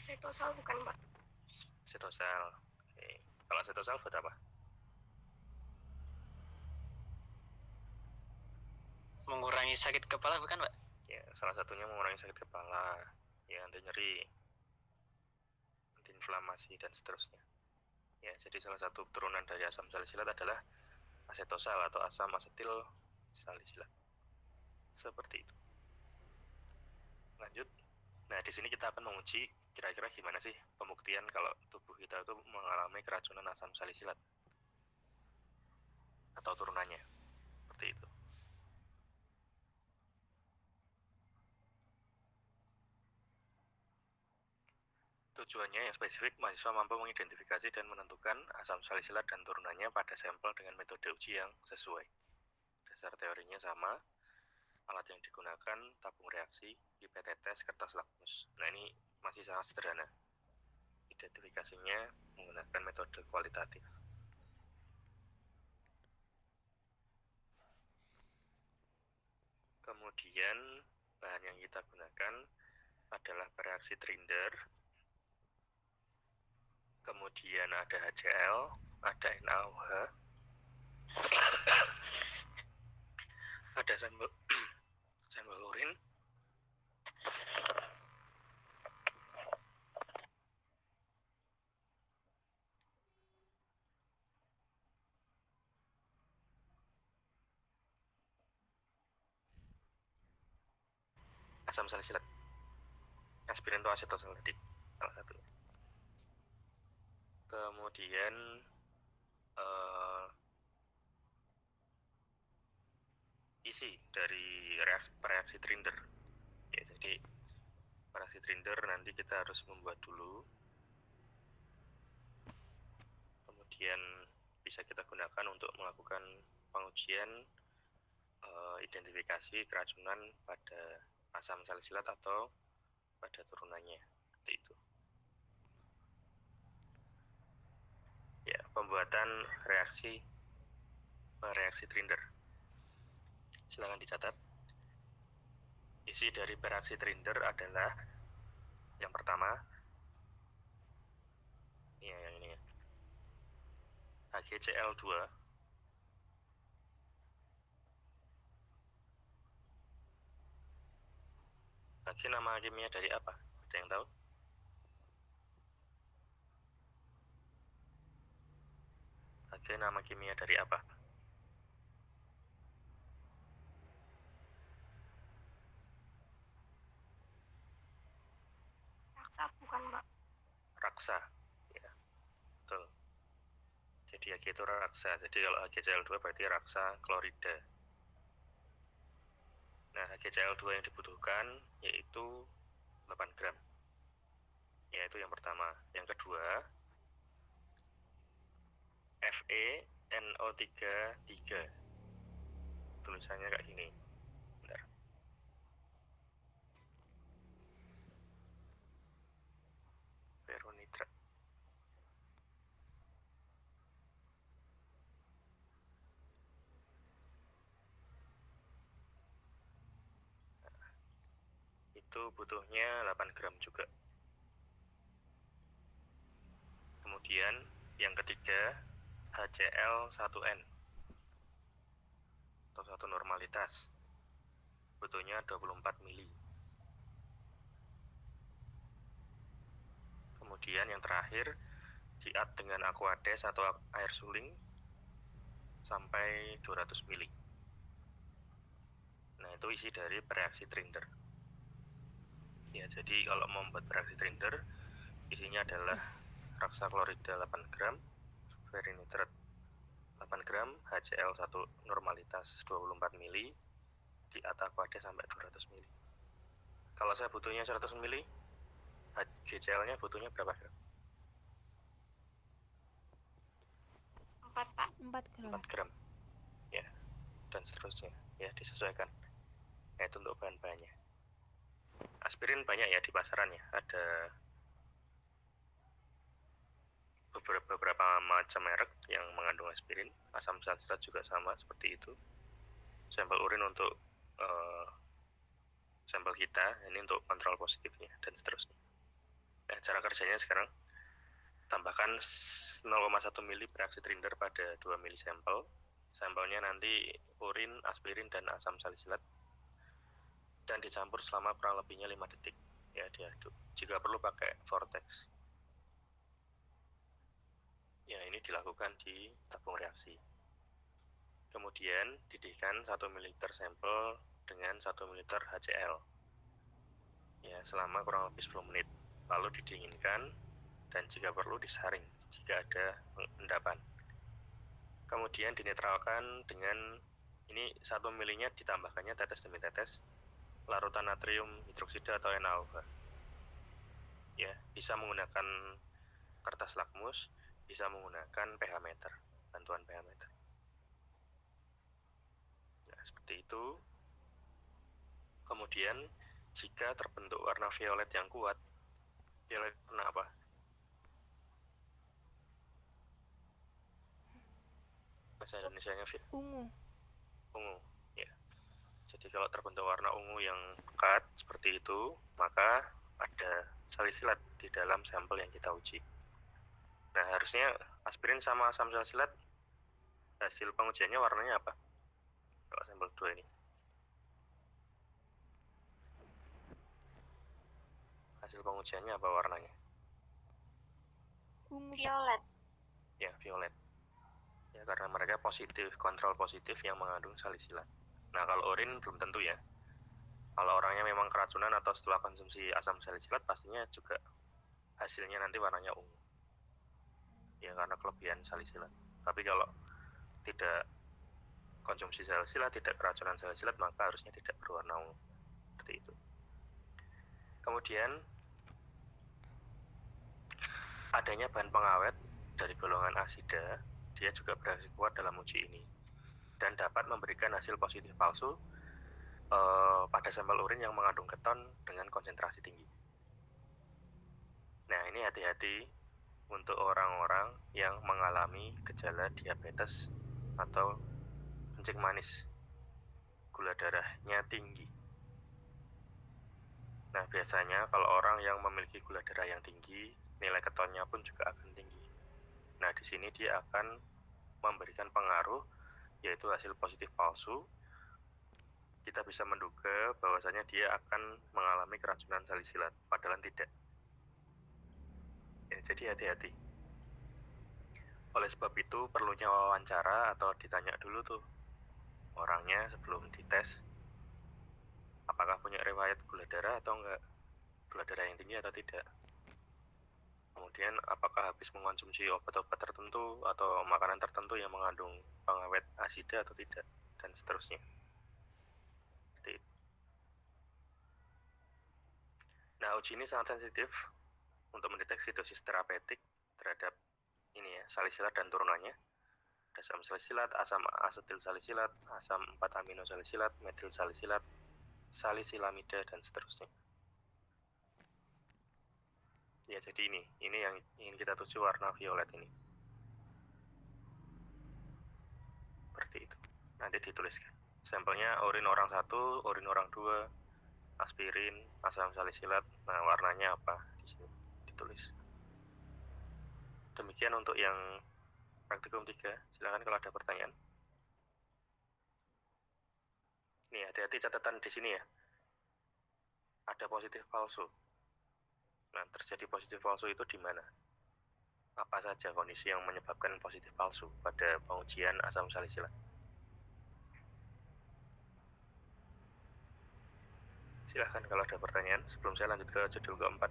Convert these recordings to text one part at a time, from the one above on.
Asetosal bukan, Pak? Asetosal. Oke. Kalau asetosal buat apa? Mengurangi sakit kepala bukan, Pak? Ya, salah satunya mengurangi sakit kepala, ya anti nyeri, anti inflamasi dan seterusnya. Ya, jadi salah satu turunan dari asam salisilat adalah asetosal atau asam asetil salisilat. Seperti itu. Lanjut. Nah, di sini kita akan menguji kira-kira gimana sih pembuktian kalau tubuh kita itu mengalami keracunan asam salisilat atau turunannya. Seperti itu. Tujuannya yang spesifik, mahasiswa mampu mengidentifikasi dan menentukan asam salisilat dan turunannya pada sampel dengan metode uji yang sesuai. Dasar teorinya sama, alat yang digunakan, tabung reaksi, pipet tetes, kertas lakmus. Nah, ini masih sangat sederhana. Identifikasinya menggunakan metode kualitatif. Kemudian, bahan yang kita gunakan adalah pereaksi Trinder, kemudian ada HCl, ada NaOH, ada sampel urin, asam salisilat, aspirin atau asetosal tadi, salah satunya. Kemudian isi dari reaksi Trinder. Ya, jadi reaksi Trinder nanti kita harus membuat dulu. Kemudian bisa kita gunakan untuk melakukan pengujian identifikasi keracunan pada asam salisilat atau pada turunannya. Seperti itu. Ya, pembuatan reaksi Trinder. Silakan dicatat. Isi dari reaksi Trinder adalah yang pertama, yang ini ya, HgCl2, Hg nama kimia dari apa? Ada yang tahu? Hg nama kimia dari apa? Raksa bukan, Pak? Raksa. Ya, betul. Jadi Hg itu raksa. Jadi kalau HgCl2 berarti raksa klorida. Nah, HgCl2 yang dibutuhkan yaitu 8 gram. Ya, itu yang pertama. Yang kedua, FeNO3 tulisannya kayak gini. Bentar. Ferronitrat. Itu butuhnya 8 gram juga. Kemudian yang ketiga, HCl1N atau satu normalitas, butuhnya 24 mili. Kemudian yang terakhir, diat dengan aquades atau air suling sampai 200 mili. Nah, itu isi dari reaksi Trinder. Ya, jadi kalau membuat reaksi Trinder, isinya adalah raksa klorida 8 gram, ferrinitrat 8 gram, HCl1 normalitas 24 mili, diat aquades sampai 200 mili. Kalau saya butuhnya 100 mili, HgCl-nya butuhnya berapa gram? 4, Pak. 4 gram. 4 gram. Ya, dan seterusnya. Ya, disesuaikan. Nah, itu untuk bahan-bahannya. Aspirin banyak ya di pasaran ya. Ada beberapa macam merek yang mengandung aspirin. Asam salisilat juga sama seperti itu. Sampel urin untuk sampel kita, ini untuk kontrol positifnya dan seterusnya. Nah, cara kerjanya sekarang tambahkan 0,1 mili pereaksi Trinder pada 2 mili sampel. Sampelnya nanti urin, aspirin, dan asam salisilat dan dicampur selama kurang lebihnya 5 detik. Ya, diaduk. Jika perlu pakai vortex. Ya, ini dilakukan di tabung reaksi. Kemudian didihkan 1 ml sampel dengan 1 ml HCl. Ya, selama kurang lebih 10 menit. Lalu didinginkan dan jika perlu disaring jika ada endapan. Kemudian dinetralkan dengan ini 1 milinya ditambahkannya tetes demi tetes larutan natrium hidroksida atau NaOH. Ya, bisa menggunakan kertas lakmus, bisa menggunakan pH meter, bantuan pH meter. Nah, seperti itu. Kemudian jika terbentuk warna violet yang kuat, violet warna apa? Bahasa Indonesianya Ungu. ungu. Ya. Jadi kalau terbentuk warna ungu yang pekat seperti itu, maka ada salisilat di dalam sampel yang kita uji. Nah, harusnya aspirin sama asam salisilat hasil pengujiannya warnanya apa? Kalau sampel 2 ini. Hasil pengujiannya apa warnanya? Ungu. Violet. Ya, violet. Ya, karena mereka positif, kontrol positif yang mengandung salisilat. Nah, kalau urin belum tentu ya. Kalau orangnya memang keracunan atau setelah konsumsi asam salisilat, pastinya juga hasilnya nanti warnanya ungu. Ya, karena kelebihan salisilat. Tapi kalau tidak konsumsi salisilat, tidak keracunan salisilat, maka harusnya tidak berwarna ungu. Seperti itu. Kemudian, adanya bahan pengawet dari golongan asida, dia juga bereaksi kuat dalam uji ini dan dapat memberikan hasil positif palsu pada sampel urin yang mengandung keton dengan konsentrasi tinggi. Nah, ini hati-hati untuk orang-orang yang mengalami gejala diabetes atau kencing manis, gula darahnya tinggi. Nah, biasanya kalau orang yang memiliki gula darah yang tinggi, nilai ketonnya pun juga akan tinggi. Nah, di sini dia akan memberikan pengaruh, yaitu hasil positif palsu. Kita bisa menduga bahwasanya dia akan mengalami keracunan salisilat, padahal tidak. Ya, jadi hati-hati. Oleh sebab itu, perlunya wawancara atau ditanya dulu tuh orangnya sebelum dites, apakah punya riwayat gula darah atau enggak, gula darah yang tinggi atau tidak. Kemudian apakah habis mengonsumsi obat-obat tertentu atau makanan tertentu yang mengandung pengawet asida atau tidak, dan seterusnya. Seperti itu. Nah, uji ini sangat sensitif untuk mendeteksi dosis terapeutik terhadap ini ya, salisilat dan turunannya. Asam salisilat, asam asetil salisilat, asam 4 amino salisilat, metil salisilat, salisilamida, dan seterusnya. Ya, jadi ini yang ingin kita tuju, warna violet ini. Seperti itu. Nanti dituliskan. Sampelnya urin orang 1, urin orang 2, aspirin, asam salisilat. Nah, warnanya apa? Di sini ditulis. Demikian untuk yang praktikum 3. Silakan kalau ada pertanyaan. Nih, hati-hati catatan di sini ya. Ada positif palsu. Nah, terjadi positif palsu itu di mana? Apa saja kondisi yang menyebabkan positif palsu pada pengujian asam salisilat? Silahkan kalau ada pertanyaan sebelum saya lanjut ke judul keempat.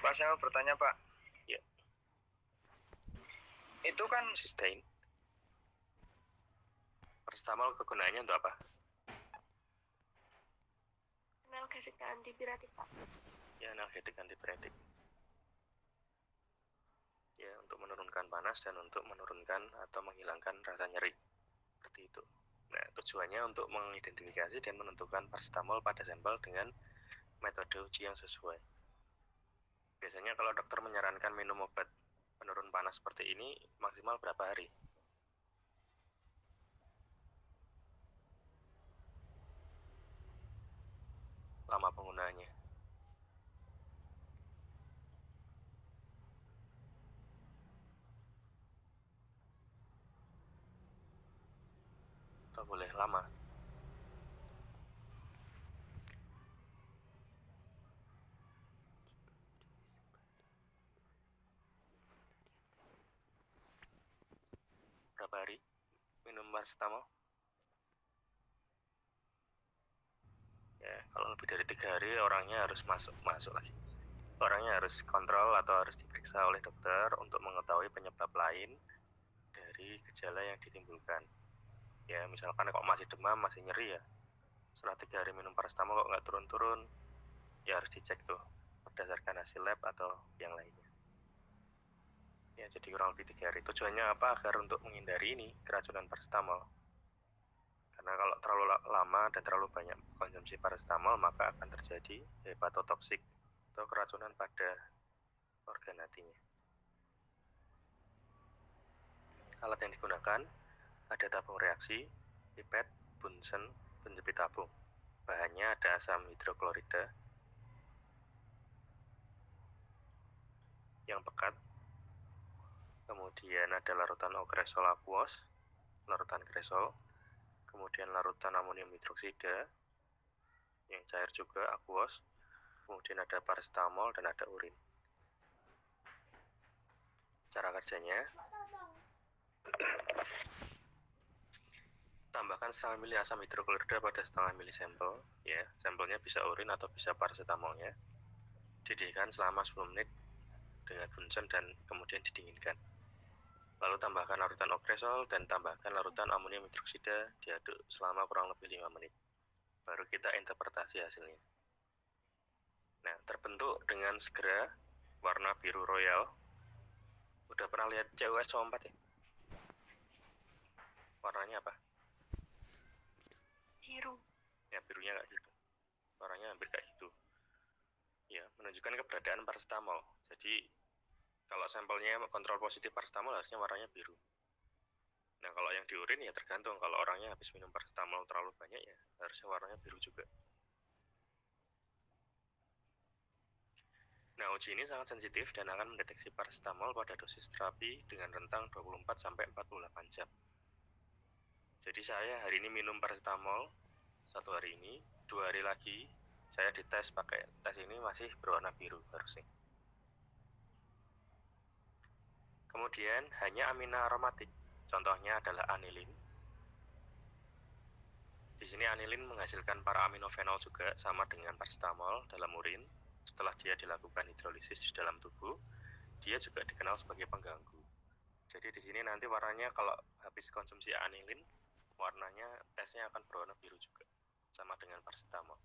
Pak, saya mau bertanya, Pak. Ya. Itu kan Sustain. Paracetamol kegunaannya untuk apa? Analgesik dan antipiretik, Pak. Ya, analgetik antipiretik. Ya, untuk menurunkan panas dan untuk menurunkan atau menghilangkan rasa nyeri. Seperti itu. Nah, tujuannya untuk mengidentifikasi dan menentukan paracetamol pada sampel dengan metode uji yang sesuai. Biasanya kalau dokter menyarankan minum obat penurun panas seperti ini maksimal berapa hari? lama penggunaannya. Atau boleh lama. Berapa hari minum paracetamol? Ya, kalau lebih dari 3 hari orangnya harus masuk lagi. Orangnya harus kontrol atau harus diperiksa oleh dokter untuk mengetahui penyebab lain dari gejala yang ditimbulkan. Ya, misalkan kok masih demam, masih nyeri ya, setelah 3 hari minum paracetamol kok nggak turun-turun, ya harus dicek tuh berdasarkan hasil lab atau yang lainnya. Ya, jadi kurang lebih 3 hari. Tujuannya apa? Agar untuk menghindari ini keracunan paracetamol. Karena kalau terlalu lama dan terlalu banyak konsumsi paracetamol, maka akan terjadi hepatotoksik atau keracunan pada organ hatinya. Alat yang digunakan ada tabung reaksi, pipet, Bunsen, penjepit tabung. Bahannya ada asam hidroklorida yang pekat, kemudian ada larutan okresol aquos, larutan kresol, kemudian larutan amonium hidroksida yang cair juga aquos, kemudian ada paracetamol dan ada urin. Cara kerjanya, tambahkan setengah mili asam hidroklorida pada setengah mili sampel, ya, sampelnya bisa urin atau bisa paracetamolnya. Didihkan selama 10 menit dengan Bunsen dan kemudian didinginkan. Lalu tambahkan larutan okresol dan tambahkan larutan amonium hidroksida, diaduk selama kurang lebih 5 menit. Baru kita interpretasi hasilnya. Nah, terbentuk dengan segera warna biru royal. Udah pernah lihat CUSO4 ya? Warnanya apa? Biru. Ya, birunya kayak gitu. Warnanya hampir kayak gitu. Ya, menunjukkan keberadaan paracetamol. Jadi, kalau sampelnya kontrol positif paracetamol harusnya warnanya biru. Nah, kalau yang diurin ya tergantung. Kalau orangnya habis minum paracetamol terlalu banyak ya harusnya warnanya biru juga. Nah, uji ini sangat sensitif dan akan mendeteksi paracetamol pada dosis terapi dengan rentang 24-48 jam. Jadi saya hari ini minum paracetamol 1 hari ini, 2 hari lagi saya dites pakai tes ini masih berwarna biru harusnya. Kemudian hanya amina aromatik, contohnya adalah anilin. Di sini anilin menghasilkan para aminofenol juga sama dengan paracetamol dalam urin. Setelah dia dilakukan hidrolisis di dalam tubuh, dia juga dikenal sebagai pengganggu. Jadi di sini nanti warnanya kalau habis konsumsi anilin, warnanya tesnya akan berwarna biru juga, sama dengan paracetamol.